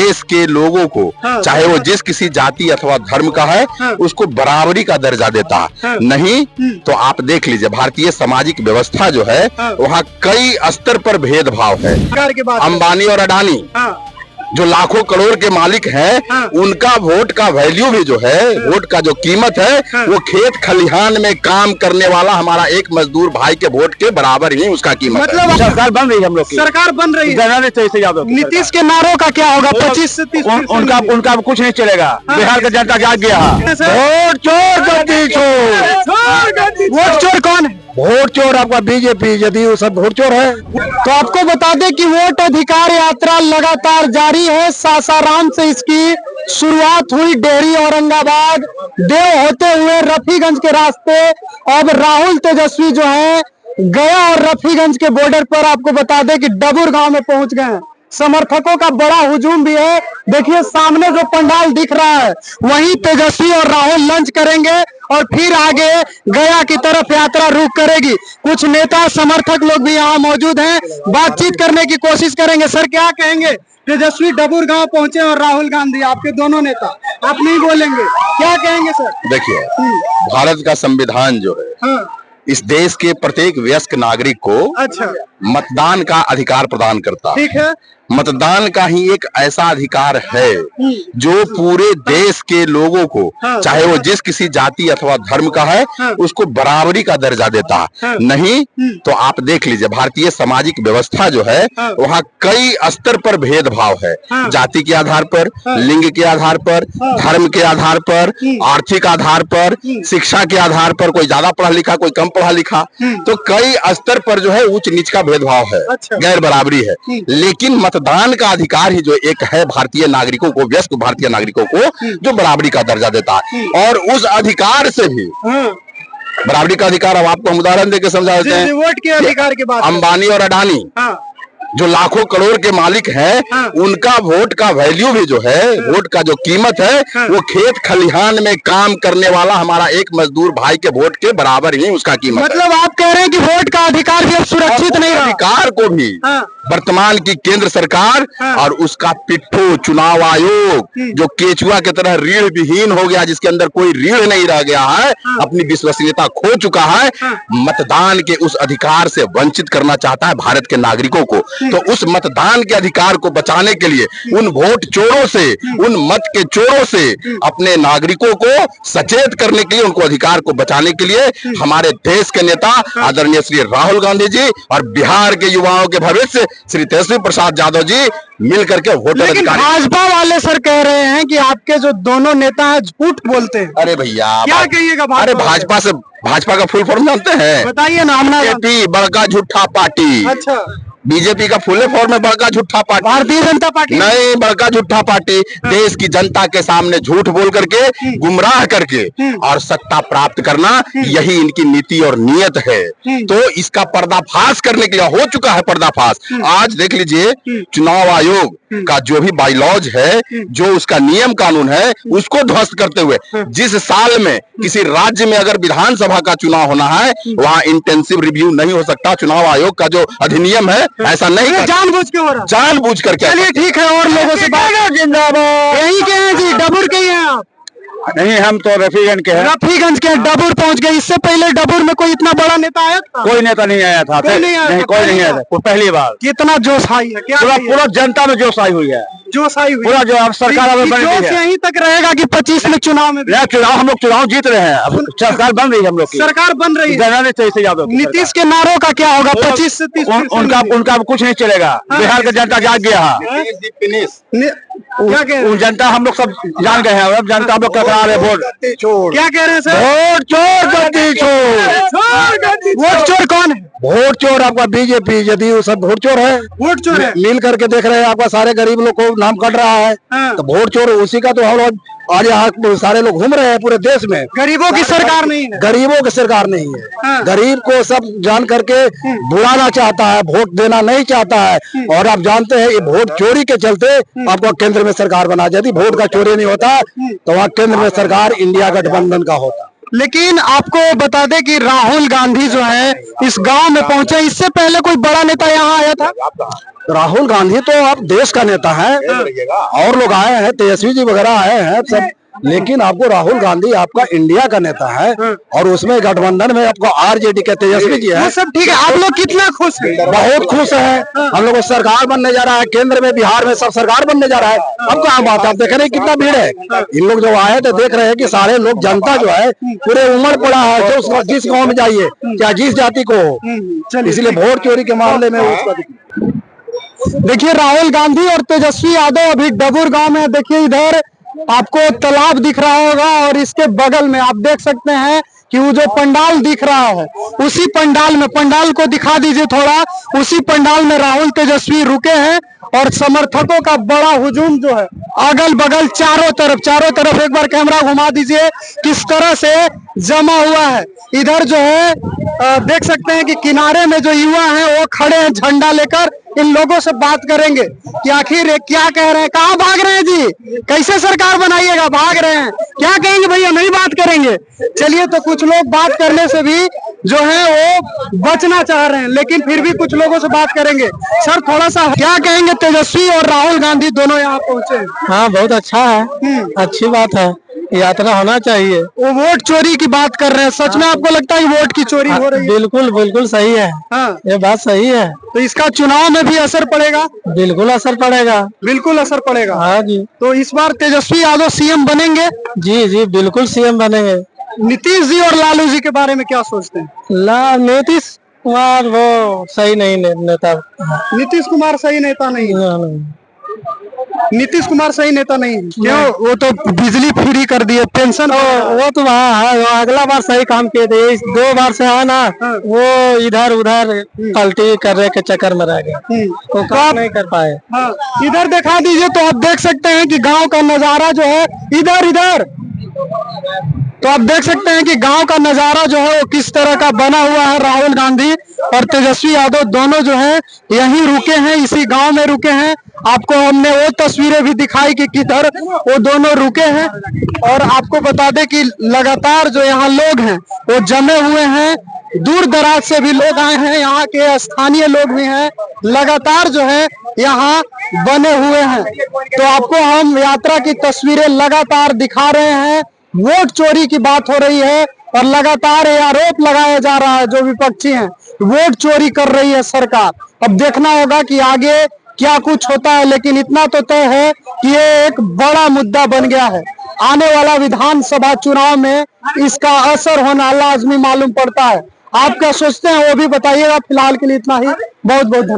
देश के लोगों को चाहे वो जिस किसी जाति अथवा धर्म का है उसको बराबरी का दर्जा देता है। नहीं तो आप देख लीजिए भारतीय सामाजिक व्यवस्था जो है वहाँ कई स्तर पर भेदभाव है। अंबानी और अडानी जो लाखों करोड़ के मालिक हैं उनका वोट का वैल्यू भी जो है, वोट का जो कीमत है वो खेत खलिहान में काम करने वाला हमारा एक मजदूर भाई के वोट के बराबर ही उसका कीमत मतलब सरकार बन रही है, हम लोग की सरकार बन रही है। नीतीश के नारों का क्या होगा? 25 से 30 उनका कुछ नहीं चलेगा। बिहार का जनता जाग गया। वोट चोर गद्दी चोर। वोट चोर कौन है? वोट चोर आपका बीजेपी जदयू सब वोट चोर है। तो आपको बता दें कि वोट अधिकार यात्रा लगातार जारी है। सासाराम से इसकी शुरुआत हुई, डेहरी औरंगाबाद देव होते हुए रफीगंज के रास्ते अब राहुल तेजस्वी जो है गया और रफीगंज के बॉर्डर पर आपको बता दें कि डबुर गांव में पहुंच गए हैं। समर्थकों का बड़ा हुजूम भी है। देखिए सामने जो पंडाल दिख रहा है वहीं तेजस्वी और राहुल लंच करेंगे और फिर आगे गया की तरफ यात्रा रुख करेगी। कुछ नेता समर्थक लोग भी यहाँ मौजूद हैं, बातचीत करने की कोशिश करेंगे। सर क्या कहेंगे? तेजस्वी डबुर गांव पहुंचे और राहुल गांधी आपके दोनों नेता, आप नहीं बोलेंगे, क्या कहेंगे सर? देखिए भारत का संविधान जो है इस देश के प्रत्येक वयस्क नागरिक को मतदान का अधिकार प्रदान करता है। ठीक है। मतदान का ही एक ऐसा अधिकार है जो पूरे देश के लोगों को चाहे वो जिस किसी जाति अथवा धर्म का है उसको बराबरी का दर्जा देता है। नहीं तो आप देख लीजिए भारतीय सामाजिक व्यवस्था जो है वहाँ कई स्तर पर भेदभाव है। जाति के आधार पर, लिंग के आधार पर, धर्म के आधार पर, आर्थिक आधार पर, शिक्षा के आधार पर, कोई ज्यादा पढ़ा लिखा कोई कम पढ़ा लिखा, तो कई स्तर पर जो है उच्च नीच का भेदभाव है, गैर बराबरी है। लेकिन मतदान का अधिकार ही जो एक है भारतीय नागरिकों को, वयस्क भारतीय नागरिकों को जो बराबरी का दर्जा देता है। और उस अधिकार से भी बराबरी का अधिकार, अब आपको हम उदाहरण देकर समझा देते हैं। वोट के अधिकार के बाद अंबानी और अडानी जो लाखों करोड़ के मालिक हैं उनका वोट का वैल्यू भी जो है, वोट का जो कीमत है वो खेत खलिहान में काम करने वाला हमारा एक मजदूर भाई के वोट के बराबर ही उसका कीमत मतलब आप कह रहे हैं कि वोट का अधिकार भी अब सुरक्षित नहीं रहा। अधिकार को भी वर्तमान की केंद्र सरकार और उसका पिट्ठू चुनाव आयोग जो केचुआ की तरह रीढ़ विहीन हो गया, जिसके अंदर कोई रीढ़ नहीं रह गया है, अपनी विश्वसनीयता खो चुका है, मतदान के उस अधिकार से वंचित करना चाहता है भारत के नागरिकों को। तो उस मतदान के अधिकार को बचाने के लिए उन वोट चोरों से, उन मत के चोरों से अपने नागरिकों को सचेत करने के लिए, उनको अधिकार को बचाने के लिए हमारे देश के नेता आदरणीय श्री राहुल गांधी जी और बिहार के युवाओं के भविष्य श्री तेजस्वी प्रसाद यादव जी मिलकर के वोटर अधिकार। भाजपा वाले सर कह रहे हैं कि आपके जो दोनों नेता हैं झूठ बोलते हैं। अरे भैया क्या कहिएगा? अरे भाजपा का फुल फॉर्म जानते हैं? बताइए ना। बीजेपी बड़का झूठा पार्टी। अच्छा। बीजेपी का फुल फॉर्म है बड़का झूठा पार्टी। भारतीय जनता पार्टी नहीं, बड़का झूठा पार्टी देश की जनता के सामने झूठ बोल करके, गुमराह करके और सत्ता प्राप्त करना, यही इनकी नीति और नियत है। तो इसका पर्दाफाश करने के लिए हो चुका है पर्दाफाश। आज देख लीजिए चुनाव आयोग का जो भी बाइलॉज है, जो उसका नियम कानून है, उसको ध्वस्त करते हुए जिस साल में किसी राज्य में अगर विधानसभा का चुनाव होना है वहां इंटेंसिव रिव्यू नहीं हो सकता। चुनाव आयोग का जो अधिनियम है ऐसा नहीं, जानबूझ के हो रहा, जानबूझ करके। चलिए ठीक है, और लोगों से बात। जिंदाबाद। यही के हैं जी, डबुर के ही हैं आप? नहीं, हम तो रफीगंज के हैं। रफीगंज के डबुर पहुंच गए। इससे पहले डबुर में कोई इतना बड़ा नेता आया था? कोई नेता नहीं आया था। कोई नहीं आया था, पहली बार। कितना जोश आई है? क्या पूरा जनता में जोश आई हुई है, जोश आई हुई पूरा जो अब सरकार जोश यहीं तक रहेगा कि 25 में चुनाव में? चुनाव हम लोग चुनाव जीत रहे हैं, अब सरकार बन रही है, हम लोग की सरकार बन रही है। नीतीश के नारों का क्या होगा? 25 से 30 उनका कुछ नहीं चलेगा। बिहार का जनता जाग गया। क्या जनता हम लोग सब जान गए हैं। अब जनता हम लोग कतरा रहे वोट चोर। क्या कह रहे हैं सर? वोट चोर गद्दी चोर। वोट चोर कौन है? वोट चोर आपका बीजेपी जदयू सब वोट चोर है। वोट चोर है। मिल करके देख रहे हैं आपका सारे गरीब लोग को नाम कट रहा है। तो वोट चोर उसी का तो हम लोग आज यहाँ सारे लोग घूम रहे हैं पूरे देश में। गरीबों की सरकार नहीं है। गरीबों की सरकार नहीं है। गरीब को सब जान करके बुलाना चाहता है, वोट देना नहीं चाहता है। और आप जानते हैं ये वोट चोरी के चलते आपको केंद्र में सरकार बना जाती। वोट का चोरी नहीं होता तो वहाँ केंद्र में सरकार इंडिया गठबंधन का होता। लेकिन आपको बता दें कि राहुल गांधी जो है इस गांव में पहुंचे, इससे पहले कोई बड़ा नेता यहाँ आया था? राहुल गांधी तो अब देश का नेता है, और लोग आए हैं, तेजस्वी जी वगैरह आए हैं सब, लेकिन आपको राहुल गांधी आपका इंडिया का नेता है, और उसमें गठबंधन में आपको आरजेडी के तेजस्वी जी है। सब ठीक है, आप लोग कितना खुश हैं? बहुत खुश है। हम लोग सरकार बनने जा रहा है, केंद्र में जिस में सब सरकार बनने जा रहा है। अब कहाँ बात है, आप देख रहे हैं कितना भीड़ है। इन लोग जो आए तो देख रहे हैं कि सारे लोग, जनता जो है पूरे उमड़ पड़ा है, जो जिस गाँव में जाइए या जिस जाति को, इसलिए वोट चोरी के मामले में देखिए राहुल गांधी और तेजस्वी यादव अभी डबूर गांव में। देखिए इधर आपको तालाब दिख रहा होगा, और इसके बगल में आप देख सकते हैं कि वो जो पंडाल दिख रहा है, उसी पंडाल में, पंडाल को दिखा दीजिए थोड़ा, उसी पंडाल में राहुल तेजस्वी रुके हैं, और समर्थकों का बड़ा हुजूम जो है अगल बगल चारों तरफ एक बार कैमरा घुमा दीजिए किस तरह से जमा हुआ है। इधर जो है देख सकते हैं कि किनारे में जो युवा हैं वो खड़े हैं झंडा लेकर। इन लोगों से बात करेंगे कि आखिर क्या कह रहे हैं। कहाँ भाग रहे हैं जी, कैसे सरकार बनाइएगा, भाग रहे हैं, क्या कहेंगे भैया? नहीं बात करेंगे। चलिए, तो कुछ लोग बात करने से भी जो है वो बचना चाह रहे हैं, लेकिन फिर भी कुछ लोगों से बात करेंगे। सर थोड़ा सा क्या कहेंगे, तेजस्वी और राहुल गांधी दोनों यहाँ पहुंचे? हाँ, बहुत अच्छा है, अच्छी बात है, यात्रा होना चाहिए। वो वोट चोरी की बात कर रहे हैं, सच में आपको लगता है वोट की चोरी हो रही है? बिल्कुल बिल्कुल सही है। हाँ, ये बात सही है। तो इसका चुनाव में भी असर पड़ेगा? बिल्कुल असर पड़ेगा। बिल्कुल असर पड़ेगा। हाँ जी। तो इस बार तेजस्वी यादव सीएम बनेंगे? जी जी, बिल्कुल सीएम बनेंगे। नीतीश जी और लालू जी के बारे में क्या सोचते हैं? नीतीश कुमार वो सही नहीं नेता। नीतीश कुमार सही नेता नहीं है? नीतीश कुमार सही नेता नहीं है क्यों? वो तो बिजली फ्री कर दिए, पेंशन। वो तो वहाँ अगला बार सही काम किए थे, 2 बार से है ना, वो इधर उधर पलटी करने के चक्कर में रह गए, तो काम नहीं कर पाए। हाँ, इधर दिखा दीजिए, तो आप देख सकते हैं कि गांव का नजारा जो है इधर तो आप देख सकते हैं कि गांव का नजारा जो है वो किस तरह का बना हुआ है। राहुल गांधी और तेजस्वी यादव दोनों जो है यहीं रुके हैं, इसी गांव में रुके हैं। आपको हमने वो तस्वीरें भी दिखाई कि किधर वो दोनों रुके हैं। और आपको बता दें कि लगातार जो यहाँ लोग हैं वो जमे हुए हैं, दूर दराज से भी लोग आए हैं, यहाँ के स्थानीय लोग भी हैं, लगातार जो है यहाँ बने हुए हैं। तो आपको हम यात्रा की तस्वीरें लगातार दिखा रहे हैं। वोट चोरी की बात हो रही है और लगातार ये आरोप लगाया जा रहा है, जो विपक्षी हैं, वोट चोरी कर रही है सरकार। अब देखना होगा कि आगे क्या कुछ होता है, लेकिन इतना तो तय है कि ये एक बड़ा मुद्दा बन गया है। आने वाला विधानसभा चुनाव में इसका असर होना लाजमी मालूम पड़ता है। आप क्या सोचते हैं वो भी बताइएगा। फिलहाल के लिए इतना ही, बहुत बहुत धन्यवाद।